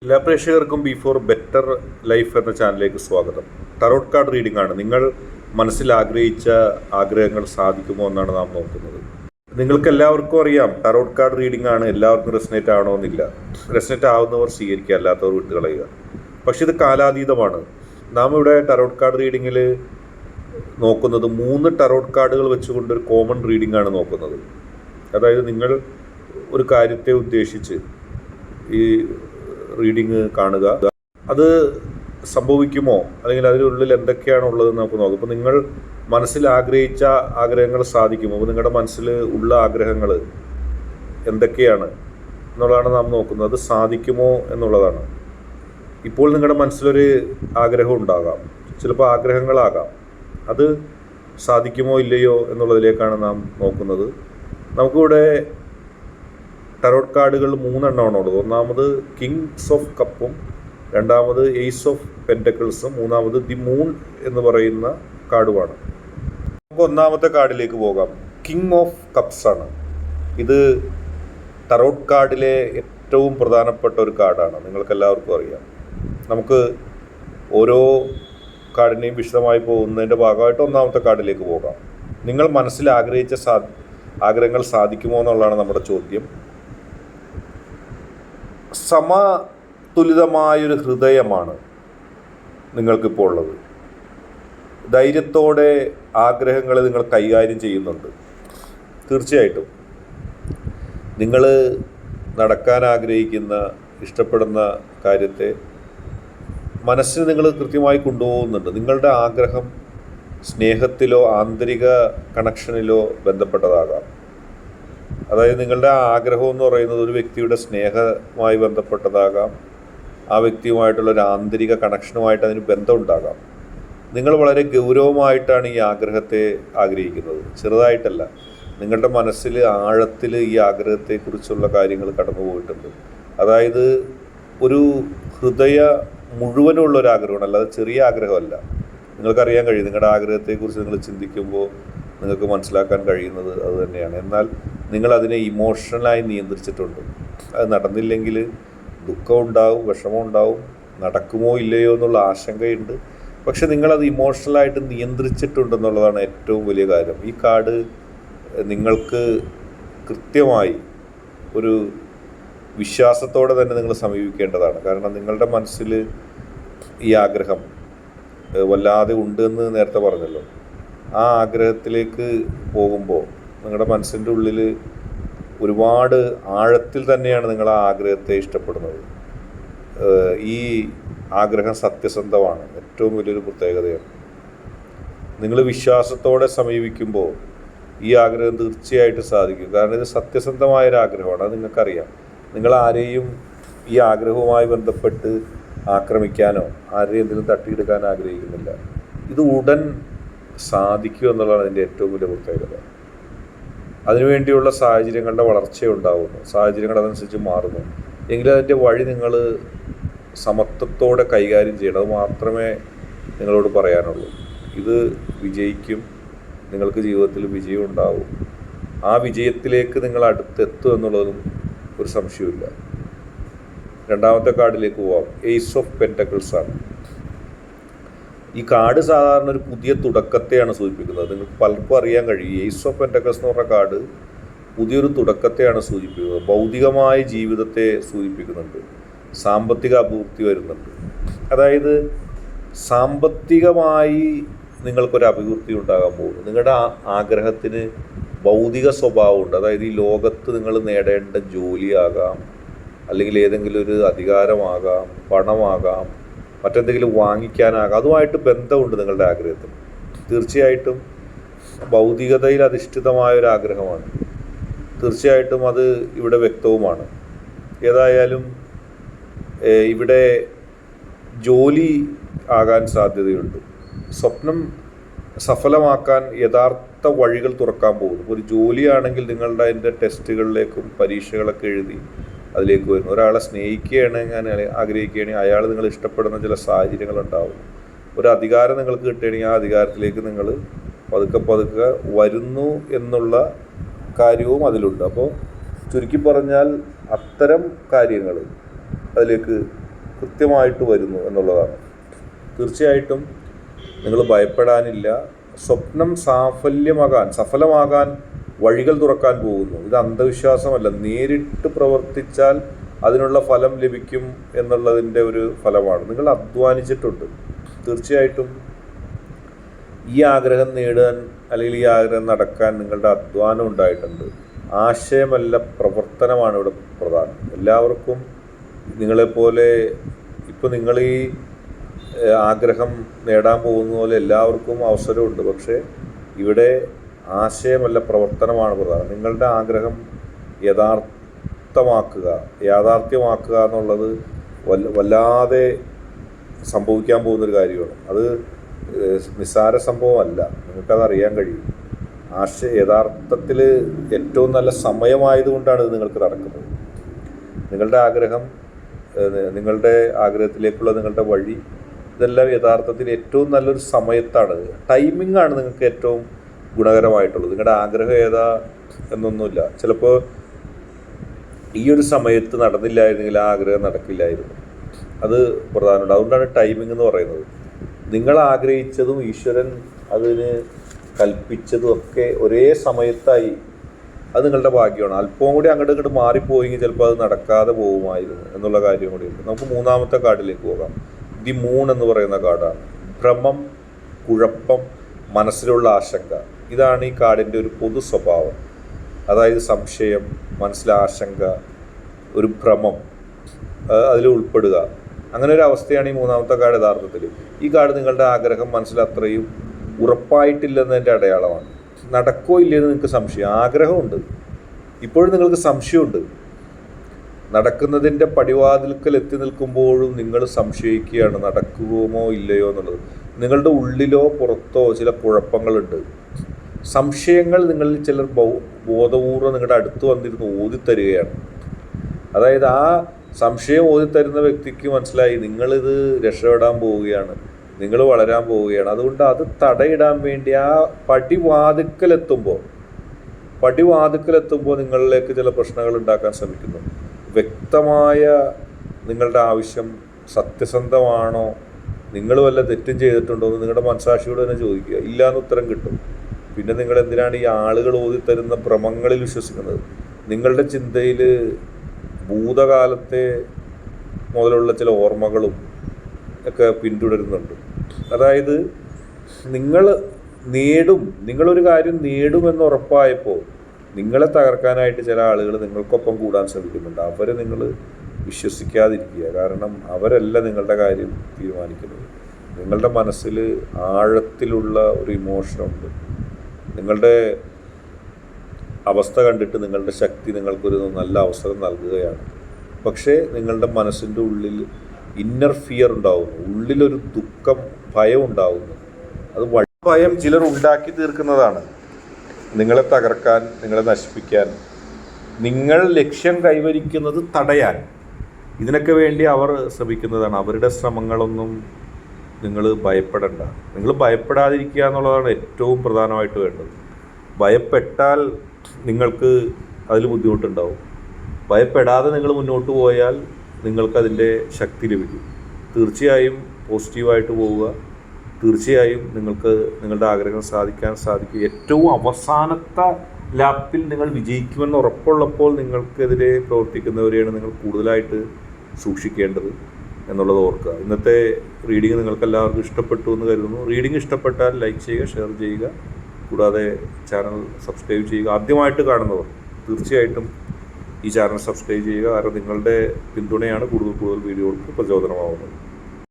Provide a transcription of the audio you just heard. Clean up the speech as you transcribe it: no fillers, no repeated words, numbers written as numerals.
എല്ലാ പ്രേക്ഷകർക്കും before better life എന്ന ചാനലിലേക്ക് സ്വാഗതം. ടറോട്ട് കാർഡ് റീഡിംഗ് ആണ്. നിങ്ങൾ മനസ്സിൽ ആഗ്രഹിച്ച ആഗ്രഹങ്ങൾ സാധിക്കുമോ എന്നാണ് നാം നോക്കുന്നത്. നിങ്ങൾക്ക് എല്ലാവർക്കും അറിയാം, ടറോട്ട് കാർഡ് റീഡിംഗ് ആണ്. എല്ലാവർക്കും റെസനേറ്റ് ആവണമെന്നില്ല. റെസനേറ്റ് ആവുന്നവർ സ്വീകരിക്കുക, അല്ലാത്തവർ വിട്ടുകളയുക. പക്ഷെ ഇത് കാലാതീതമാണ്. നാം ഇവിടെ ടറോട്ട് കാർഡ് റീഡിങ്ങിൽ നോക്കുന്നത് 3 ടറോട്ട് കാർഡുകൾ വെച്ചുകൊണ്ട് ഒരു കോമൺ റീഡിംഗ് ആണ് നോക്കുന്നത്. അതായത് നിങ്ങൾ ഒരു കാര്യത്തെ ഉദ്ദേശിച്ച് ഈ റീഡിങ് കാണുക, അത് സംഭവിക്കുമോ അല്ലെങ്കിൽ അതിനുള്ളിൽ എന്തൊക്കെയാണ് ഉള്ളതെന്ന് നമുക്ക് നോക്കാം. അപ്പോൾ നിങ്ങൾ മനസ്സിൽ ആഗ്രഹിച്ച ആഗ്രഹങ്ങൾ സാധിക്കുമോ? അപ്പോൾ നിങ്ങളുടെ മനസ്സിൽ ഉള്ള ആഗ്രഹങ്ങൾ എന്തൊക്കെയാണ് എന്നുള്ളതാണ് നാം നോക്കുന്നത്. അത് സാധിക്കുമോ എന്നുള്ളതാണ്. ഇപ്പോൾ നിങ്ങളുടെ മനസ്സിലൊരു ആഗ്രഹം ഉണ്ടാകാം, ചിലപ്പോൾ ആഗ്രഹങ്ങളാകാം. അത് സാധിക്കുമോ ഇല്ലയോ എന്നുള്ളതിലേക്കാണ് നാം നോക്കുന്നത്. നമുക്കിവിടെ ടറോട്ട് കാർഡുകൾ 3 എണ്ണമാണുള്ളത്. ഒന്നാമത് കിങ്സ് ഓഫ് കപ്പും, രണ്ടാമത് എയ്സ് ഓഫ് പെൻറ്റക്കിൾസും, മൂന്നാമത് ദി മൂൺ എന്ന് പറയുന്ന കാർഡുമാണ്. നമുക്ക് ഒന്നാമത്തെ കാർഡിലേക്ക് പോകാം. കിങ് ഓഫ് കപ്സ് ആണ്. ഇത് ടറോട്ട് കാർഡിലെ ഏറ്റവും പ്രധാനപ്പെട്ട ഒരു കാർഡാണ്. നിങ്ങൾക്ക് എല്ലാവർക്കും അറിയാം. നമുക്ക് ഓരോ കാർഡിനെയും വിശദമായി പോകുന്നതിൻ്റെ ഭാഗമായിട്ട് ഒന്നാമത്തെ കാർഡിലേക്ക് പോകാം. നിങ്ങൾ മനസ്സിൽ ആഗ്രഹിച്ച ആഗ്രഹങ്ങൾ സാധിക്കുമോ എന്നുള്ളതാണ് നമ്മുടെ ചോദ്യം. സമതുലിതമായൊരു ഹൃദയമാണ് നിങ്ങൾക്കിപ്പോൾ ഉള്ളത്. ധൈര്യത്തോടെ ആഗ്രഹങ്ങളെ നിങ്ങൾ കൈകാര്യം ചെയ്യുന്നുണ്ട്. തീർച്ചയായിട്ടും നിങ്ങൾ നടക്കാൻ ആഗ്രഹിക്കുന്ന, ഇഷ്ടപ്പെടുന്ന കാര്യത്തെ മനസ്സിന് നിങ്ങൾ കൃത്യമായി കൊണ്ടുപോകുന്നുണ്ട്. നിങ്ങളുടെ ആഗ്രഹം സ്നേഹത്തിലോ ആന്തരിക കണക്ഷനിലോ ബന്ധപ്പെട്ടതാകാം. അതായത് നിങ്ങളുടെ ആഗ്രഹം എന്ന് പറയുന്നത് ഒരു വ്യക്തിയുടെ സ്നേഹവുമായി ബന്ധപ്പെട്ടതാകാം, ആ വ്യക്തിയുമായിട്ടുള്ളൊരു ആന്തരിക കണക്ഷനുമായിട്ട് അതിന് ബന്ധമുണ്ടാകാം. നിങ്ങൾ വളരെ ഗൗരവമായിട്ടാണ് ഈ ആഗ്രഹത്തെ ആഗ്രഹിക്കുന്നത്, ചെറുതായിട്ടല്ല. നിങ്ങളുടെ മനസ്സിൽ ആഴത്തിൽ ഈ ആഗ്രഹത്തെക്കുറിച്ചുള്ള കാര്യങ്ങൾ കടന്നു പോയിട്ടുണ്ട്. അതായത് ഒരു ഹൃദയ മുഴുവനുള്ളൊരാഗ്രഹമാണ്, അല്ലാതെ ചെറിയ ആഗ്രഹമല്ല. നിങ്ങൾക്കറിയാൻ കഴിയും, നിങ്ങളുടെ ആഗ്രഹത്തെക്കുറിച്ച് നിങ്ങൾ ചിന്തിക്കുമ്പോൾ നിങ്ങൾക്ക് മനസ്സിലാക്കാൻ കഴിയുന്നത് അത് തന്നെയാണ്. എന്നാൽ നിങ്ങളതിനെ ഇമോഷണലായി നിയന്ത്രിച്ചിട്ടുണ്ട്. അത് നടന്നില്ലെങ്കിൽ ദുഃഖം ഉണ്ടാവും, വിഷമം ഉണ്ടാവും, നടക്കുമോ ഇല്ലയോ എന്നുള്ള ആശങ്കയുണ്ട്. പക്ഷെ നിങ്ങളത് ഇമോഷണലായിട്ട് നിയന്ത്രിച്ചിട്ടുണ്ടെന്നുള്ളതാണ് ഏറ്റവും വലിയ കാര്യം. ഈ കാർഡ് നിങ്ങൾക്ക് കൃത്യമായി ഒരു വിശ്വാസത്തോടെ തന്നെ നിങ്ങൾ സമീപിക്കേണ്ടതാണ്. കാരണം നിങ്ങളുടെ മനസ്സിൽ ഈ ആഗ്രഹം വല്ലാതെ ഉണ്ട് എന്ന് നേരത്തെ പറഞ്ഞല്ലോ. ആ ആഗ്രഹത്തിലേക്ക് പോകുമ്പോൾ നിങ്ങളുടെ മനസ്സിൻ്റെ ഉള്ളിൽ ഒരുപാട് ആഴത്തിൽ തന്നെയാണ് നിങ്ങൾ ആ ആഗ്രഹത്തെ ഇഷ്ടപ്പെടുന്നത്. ഈ ആഗ്രഹം സത്യസന്ധമാണ്, ഏറ്റവും വലിയൊരു പ്രത്യേകതയാണ്. നിങ്ങൾ വിശ്വാസത്തോടെ സമീപിക്കുമ്പോൾ ഈ ആഗ്രഹം തീർച്ചയായിട്ടും സാധിക്കും. കാരണം ഇത് സത്യസന്ധമായൊരാഗ്രഹമാണ്, അത് നിങ്ങൾക്കറിയാം. നിങ്ങൾ ആരെയും ഈ ആഗ്രഹവുമായി ബന്ധപ്പെട്ട് ആക്രമിക്കാനോ ആരെയും എന്തെങ്കിലും തട്ടിയെടുക്കാൻ ആഗ്രഹിക്കുന്നില്ല. ഇത് ഉടൻ സാധിക്കും എന്നുള്ളതാണ് അതിൻ്റെ ഏറ്റവും വലിയ പ്രത്യേകത. അതിനുവേണ്ടിയുള്ള സാഹചര്യങ്ങളുടെ വളർച്ചയുണ്ടാകുന്നു, സാഹചര്യങ്ങൾ അതനുസരിച്ച് മാറുന്നു. എങ്കിലും അതിൻ്റെ വഴി നിങ്ങൾ സമത്വത്തോടെ കൈകാര്യം ചെയ്യണം. അത് മാത്രമേ നിങ്ങളോട് പറയാനുള്ളൂ. ഇത് വിജയിക്കും, നിങ്ങൾക്ക് ജീവിതത്തിൽ വിജയം ഉണ്ടാവും. ആ വിജയത്തിലേക്ക് നിങ്ങൾ അടുത്തെത്തും എന്നുള്ളതും ഒരു സംശയമില്ല. രണ്ടാമത്തെ കാർഡിലേക്ക് പോവാം. എയ്സ് ഓഫ് പെൻറ്റക്കിൾസ് ആണ്. ഈ കാർഡ് സാധാരണ ഒരു പുതിയ തുടക്കത്തെയാണ് സൂചിപ്പിക്കുന്നത്. നിങ്ങൾക്ക് പലർക്കും അറിയാൻ കഴിയും, എയ്സ് ഓഫ് പെൻറ്റക്കിൾസ് എന്ന് പറഞ്ഞ കാർഡ് പുതിയൊരു തുടക്കത്തെയാണ് സൂചിപ്പിക്കുന്നത്. ഭൗതികമായ ജീവിതത്തെ സൂചിപ്പിക്കുന്നുണ്ട്. സാമ്പത്തിക അഭിവൃദ്ധി വരുന്നുണ്ട്. അതായത് സാമ്പത്തികമായി നിങ്ങൾക്കൊരു അഭിവൃദ്ധി ഉണ്ടാകാൻ പോകുന്നു. നിങ്ങളുടെ ആഗ്രഹത്തിന് ഭൗതിക സ്വഭാവമുണ്ട്. അതായത് ഈ ലോകത്ത് നിങ്ങൾ നേടേണ്ട ജോലിയാകാം, അല്ലെങ്കിൽ ഏതെങ്കിലും ഒരു അധികാരമാകാം, പണമാകാം, മറ്റെന്തെങ്കിലും വാങ്ങിക്കാനാകാം. അതുമായിട്ട് ബന്ധമുണ്ട് നിങ്ങളുടെ ആഗ്രഹത്തിന്. തീർച്ചയായിട്ടും ഭൗതികതയിൽ അധിഷ്ഠിതമായൊരാഗ്രഹമാണ്. തീർച്ചയായിട്ടും അത് ഇവിടെ വ്യക്തവുമാണ്. ഏതായാലും ഇവിടെ ജോലി ആകാൻ സാധ്യതയുണ്ട്. സ്വപ്നം സഫലമാക്കാൻ യഥാർത്ഥ വഴികൾ തുറക്കാൻ പോകുന്നു. ഒരു ജോലിയാണെങ്കിൽ നിങ്ങളുടെ അതിൻ്റെ ടെസ്റ്റുകളിലേക്കും പരീക്ഷകളൊക്കെ എഴുതി അതിലേക്ക് വരുന്നു. ഒരാളെ സ്നേഹിക്കുകയാണെങ്കിൽ, ആഗ്രഹിക്കുകയാണെങ്കിൽ, അയാൾ നിങ്ങൾ ഇഷ്ടപ്പെടുന്ന ചില സാഹചര്യങ്ങളുണ്ടാവും. ഒരു അധികാരം നിങ്ങൾക്ക് കിട്ടുകയാണെങ്കിൽ ആ അധികാരത്തിലേക്ക് നിങ്ങൾ പതുക്കെ പതുക്കെ വരുന്നു എന്നുള്ള കാര്യവും അതിലുണ്ട്. അപ്പോൾ ചുരുക്കി പറഞ്ഞാൽ അത്തരം കാര്യങ്ങൾ അതിലേക്ക് കൃത്യമായിട്ട് വരുന്നു എന്നുള്ളതാണ്. തീർച്ചയായിട്ടും നിങ്ങൾ ഭയപ്പെടാനില്ല. സ്വപ്നം സഫലമാകാൻ വഴികൾ തുറക്കാൻ പോകുന്നു. ഇത് അന്ധവിശ്വാസമല്ല. നേരിട്ട് പ്രവർത്തിച്ചാൽ അതിനുള്ള ഫലം ലഭിക്കും എന്നുള്ളതിൻ്റെ ഒരു ഫലമാണ്. നിങ്ങൾ അധ്വാനിച്ചിട്ടുണ്ട്. തീർച്ചയായിട്ടും ഈ ആഗ്രഹം നേടാൻ അല്ലെങ്കിൽ ഈ ആഗ്രഹം നടക്കാൻ നിങ്ങളുടെ അധ്വാനം ഉണ്ടായിട്ടുണ്ട്. ആശയമല്ല, പ്രവർത്തനമാണ് ഇവിടെ പ്രധാനം. എല്ലാവർക്കും നിങ്ങളെപ്പോലെ ഇപ്പോൾ നിങ്ങൾ ഈ ആഗ്രഹം നേടാൻ പോകുന്ന പോലെ എല്ലാവർക്കും അവസരമുണ്ട്. പക്ഷേ ഇവിടെ ആശയമല്ല, പ്രവർത്തനമാണ് പ്രധാനം. നിങ്ങളുടെ ആഗ്രഹം യാഥാർത്ഥ്യമാക്കുക എന്നുള്ളത് വല്ലാതെ സംഭവിക്കാൻ പോകുന്നൊരു കാര്യമാണ്. അത് നിസ്സാര സംഭവമല്ല. നിങ്ങൾക്കത് അറിയാൻ കഴിയും. യഥാർത്ഥത്തിൽ ഏറ്റവും നല്ല സമയമായതുകൊണ്ടാണ് ഇത് നിങ്ങൾക്ക് നടക്കുന്നത്. നിങ്ങളുടെ ആഗ്രഹം, നിങ്ങളുടെ ആഗ്രഹത്തിലേക്കുള്ള നിങ്ങളുടെ വഴി, ഇതെല്ലാം യഥാർത്ഥത്തിൽ ഏറ്റവും നല്ലൊരു സമയത്താണ്. ടൈമിംഗ് ആണ് നിങ്ങൾക്ക് ഏറ്റവും ഗുണകരമായിട്ടുള്ളത്. നിങ്ങളുടെ ആഗ്രഹം ഏതാ എന്നൊന്നുമില്ല. ചിലപ്പോൾ ഈ ഒരു സമയത്ത് നടന്നില്ലായിരുന്നെങ്കിൽ ആ ആഗ്രഹം നടക്കില്ലായിരുന്നു. അത് പ്രധാനമുണ്ട്. അതുകൊണ്ടാണ് ടൈമിംഗ് എന്ന് പറയുന്നത്. നിങ്ങൾ ആഗ്രഹിച്ചതും ഈശ്വരൻ അതിന് കൽപ്പിച്ചതും ഒക്കെ ഒരേ സമയത്തായി. അത് നിങ്ങളുടെ ഭാഗ്യമാണ്. അല്പവും കൂടി അങ്ങോട്ട് മാറിപ്പോയെങ്കിൽ ചിലപ്പോൾ അത് നടക്കാതെ പോകുമായിരുന്നു എന്നുള്ള കാര്യം കൂടിയുണ്ട്. നമുക്ക് മൂന്നാമത്തെ കാർഡിലേക്ക് പോകാം. ദി മൂൺ എന്ന് പറയുന്ന കാർഡാണ്. ഭ്രമം, കുഴപ്പം, മനസ്സിലുള്ള ആശങ്ക. ഇതാണ് ഈ കാർഡിൻ്റെ ഒരു പൊതു സ്വഭാവം. അതായത് സംശയം, മനസ്സിലെ ആശങ്ക, ഒരു ഭ്രമം, അതിൽ ഉൾപ്പെടുക. അങ്ങനെ ഒരു അവസ്ഥയാണ് ഈ മൂന്നാമത്തെ കാർഡ് യഥാർത്ഥത്തിൽ. ഈ കാർഡ് നിങ്ങളുടെ ആഗ്രഹം മനസ്സിൽ അത്രയും ഉറപ്പായിട്ടില്ലെന്നതിൻ്റെ അടയാളമാണ്. നടക്കോ ഇല്ലയെന്ന് നിങ്ങൾക്ക് സംശയം. ആഗ്രഹമുണ്ട്, ഇപ്പോഴും നിങ്ങൾക്ക് സംശയമുണ്ട്. നടക്കുന്നതിൻ്റെ പടിവാതിൽക്കൽ എത്തി നിൽക്കുമ്പോഴും നിങ്ങൾ സംശയിക്കുകയാണ് നടക്കുമോ ഇല്ലയോ എന്നുള്ളത്. നിങ്ങളുടെ ഉള്ളിലോ പുറത്തോ ചില കുഴപ്പങ്ങളുണ്ട്. സംശയങ്ങൾ നിങ്ങളിൽ ചിലർ ബോധപൂർവ്വം നിങ്ങളുടെ അടുത്ത് വന്നിരുന്ന് ഓതിത്തരികയാണ്. അതായത് ആ സംശയം ഓതിത്തരുന്ന വ്യക്തിക്ക് മനസ്സിലായി നിങ്ങളിത് രക്ഷപ്പെടാൻ പോവുകയാണ്, നിങ്ങൾ വളരാൻ പോവുകയാണ്. അതുകൊണ്ട് അത് തടയിടാൻ വേണ്ടി ആ പടിവാതിക്കലെത്തുമ്പോൾ നിങ്ങളിലേക്ക് ചില പ്രശ്നങ്ങൾ ഉണ്ടാക്കാൻ ശ്രമിക്കുന്നു. വ്യക്തമായ നിങ്ങളുടെ ആവശ്യം സത്യസന്ധമാണോ, നിങ്ങൾ വല്ല തെറ്റും ചെയ്തിട്ടുണ്ടോ എന്ന് നിങ്ങളുടെ മനസാക്ഷിയോട് തന്നെ ചോദിക്കുക. ഇല്ലയെന്ന് ഉത്തരം കിട്ടും. പിന്നെ നിങ്ങൾ എന്തിനാണ് ഈ ആളുകൾ ഓതിത്തരുന്ന ഭ്രമങ്ങളിൽ വിശ്വസിക്കുന്നത്? നിങ്ങളുടെ ചിന്തയിൽ ഭൂതകാലത്തെ മുതലുള്ള ചില ഓർമ്മകളും ഒക്കെ പിന്തുടരുന്നുണ്ട്. അതായത് നിങ്ങളൊരു കാര്യം നേടുമെന്ന് ഉറപ്പായപ്പോൾ നിങ്ങളെ തകർക്കാനായിട്ട് ചില ആളുകൾ നിങ്ങൾക്കൊപ്പം കൂടാൻ ശ്രമിക്കുന്നുണ്ട്. അവരെ നിങ്ങൾ വിശ്വസിക്കാതിരിക്കുക. കാരണം അവരല്ല നിങ്ങളുടെ കാര്യം തീരുമാനിക്കുന്നത്. നിങ്ങളുടെ മനസ്സിൽ ആഴത്തിലുള്ള ഒരു ഇമോഷനുണ്ട്. നിങ്ങളുടെ അവസ്ഥ കണ്ടിട്ട് നിങ്ങളുടെ ശക്തി നിങ്ങൾക്കൊരു നല്ല അവസരം നൽകുകയാണ്. പക്ഷേ നിങ്ങളുടെ മനസ്സിൻ്റെ ഉള്ളിൽ ഇന്നർ ഫിയർ ഉണ്ടാവുന്നു. ഉള്ളിലൊരു ദുഃഖം, ഭയം ഉണ്ടാവുന്നു. അത് ഭയം ചിലർ ഉണ്ടാക്കി തീർക്കുന്നതാണ്. നിങ്ങളെ തകർക്കാൻ, നിങ്ങളെ നശിപ്പിക്കാൻ, നിങ്ങൾ ലക്ഷ്യം കൈവരിക്കുന്നത് തടയാൻ. ഇതിനൊക്കെ വേണ്ടി അവർ ശ്രമിക്കുന്നതാണ്. അവരുടെ ശ്രമങ്ങളൊന്നും നിങ്ങൾ ഭയപ്പെടേണ്ട. നിങ്ങൾ ഭയപ്പെടാതിരിക്കുക എന്നുള്ളതാണ് ഏറ്റവും പ്രധാനമായിട്ട് വേണ്ടത്. ഭയപ്പെട്ടാൽ നിങ്ങൾക്ക് അതിൽ ബുദ്ധിമുട്ടുണ്ടാവും. ഭയപ്പെടാതെ നിങ്ങൾ മുന്നോട്ട് പോയാൽ നിങ്ങൾക്കതിൻ്റെ ശക്തി ലഭിക്കും. തീർച്ചയായും പോസിറ്റീവായിട്ട് പോവുക. തീർച്ചയായും നിങ്ങൾക്ക് നിങ്ങളുടെ ആഗ്രഹം സാധിക്കും. ഏറ്റവും അവസാനത്തെ ലാപ്പിൽ നിങ്ങൾ വിജയിക്കുമെന്ന് ഉറപ്പുള്ളപ്പോൾ നിങ്ങൾക്കെതിരെ പ്രവർത്തിക്കുന്നവരെയാണ് നിങ്ങൾ കൂടുതലായിട്ട് സൂക്ഷിക്കേണ്ടത് എന്നുള്ളത് ഓർക്കുക. ഇന്നത്തെ റീഡിങ് നിങ്ങൾക്കെല്ലാവർക്കും ഇഷ്ടപ്പെട്ടു എന്ന് കരുതുന്നു. റീഡിങ് ഇഷ്ടപ്പെട്ടാൽ ലൈക്ക് ചെയ്യുക, ഷെയർ ചെയ്യുക. കൂടാതെ ചാനൽ സബ്സ്ക്രൈബ് ചെയ്യുക. ആദ്യമായിട്ട് കാണുന്നവർ തീർച്ചയായിട്ടും ഈ ചാനൽ സബ്സ്ക്രൈബ് ചെയ്യുക. കാരണം നിങ്ങളുടെ പിന്തുണയാണ് കൂടുതൽ വീഡിയോകൾക്ക് പ്രചോദനമാവുന്നത്.